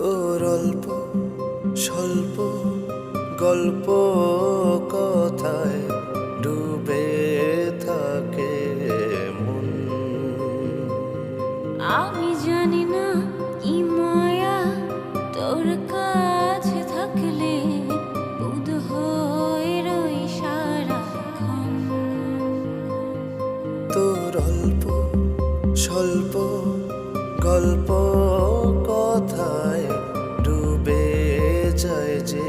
তোর অল্প স্বল্প গল্প কথায় ডুবে থাকে মন। আমি জানি না কি মায়া তোর কাছে থাকলে বুধ হয়ে রই সারাক্ষণ। তোর অল্প স্বল্প গল্প কথায় ডুবে যায় যে